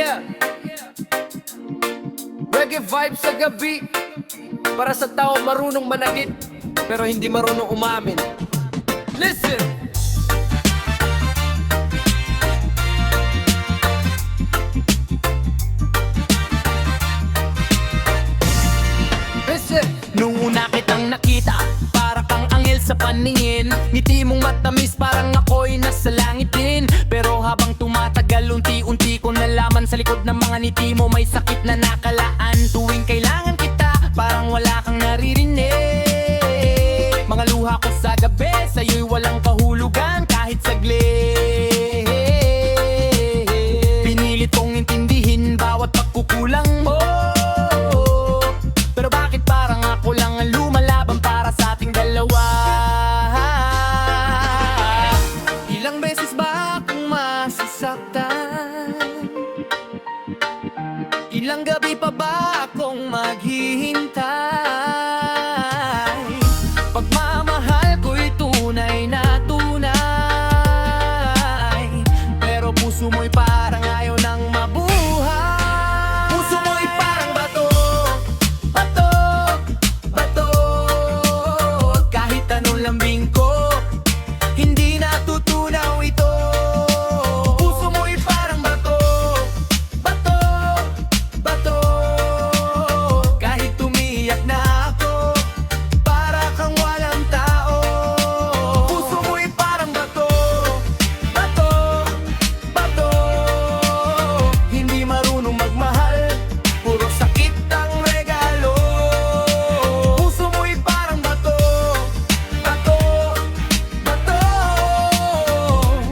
yeah. Reggae vibes sa gabi, para sa tao marunong manakit pero hindi marunong umamin. Listen! Listen! Nung una kitang nakita, para kang anghel sa paningin. Ngiti mong matamis, parang ako'y nasa langit din. Pero habang tumatagal, unti-unti ko nalaman sa likod ng mga ngiti mo may sakit na nakalaan. Tuwing kailangan kita, parang wala kang naririnig. Mga luha ko sa gabi, sa'yo'y walang kahulugan kahit saglit. Pinilit kong intindihin bawat pagkukulang mo. Pero bakit parang ako lang ang lumalaban para sa ating dalawa? Ilang beses ba akong masasaktan? Ilang gabi pa ba akong maghihintay? Pagmamahal ko'y tunay na tunay, pero puso mo'y parang ayaw nang mabuhay. Puso mo'y parang bato, bato, bato. Kahit anong lambing ko, hindi natutunaw ito. Puso mo'y parang bato, bato, bato. Kahit umiyak na ako, para kang walang tao. Puso mo'y parang bato, bato, bato. Hindi marunong magmahal, puro sakit ang regalo. Puso mo'y parang bato, bato, bato.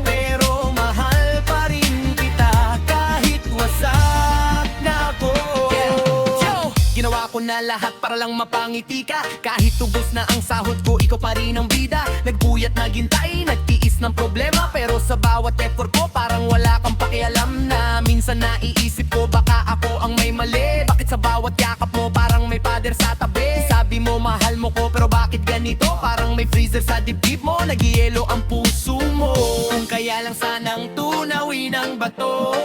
Pero mahal pa rin kita kahit wasak na ako. Yo! Ginawa ko na lahat para lang mapangiti ka. Kahit ubos na ang sahod ko, ikaw pa rin ang bida. Nagpuyat, naghintay, nagtiis ng problema. Pero sa bawat effort ko, parang wala kang pakialam na. Minsan naiisip ko, baka ako ang may mali. Bakit sa bawat yakap mo, parang may pader sa tabi? Sabi mo, mahal mo ko, pero bakit ganito? Parang may freezer sa dibdib mo, nagyelo ang puso mo. Kung kaya lang sanang tunawin ang bato,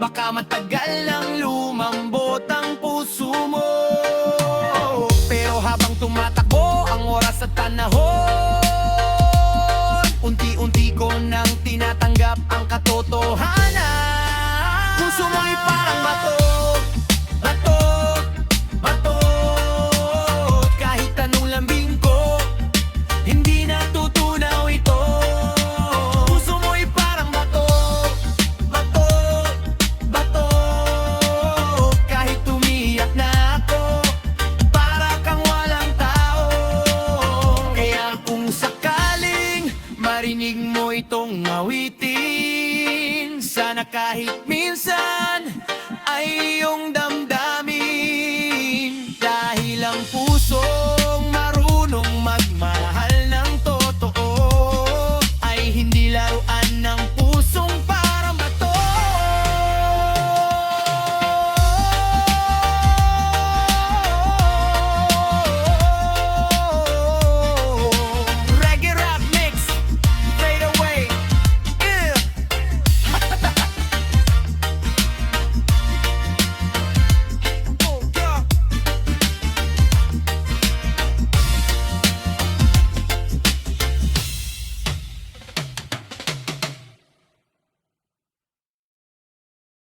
baka matagal nang lumambot ang puso mo. Pero habang tumatakbo ang oras at panahon, unti-unti ko nang tinatanggap ang katotohanan. Puso mo'y parang bato, bato, bato. Kahit anong lambing ko, hindi natutunaw ito. Puso mo'y parang bato, bato, bato. Kahit umiyak na ako, para kang walang tao. Kaya kung sakaling marinig mo itong awitin, sana kahit minsan ay iyong damdamin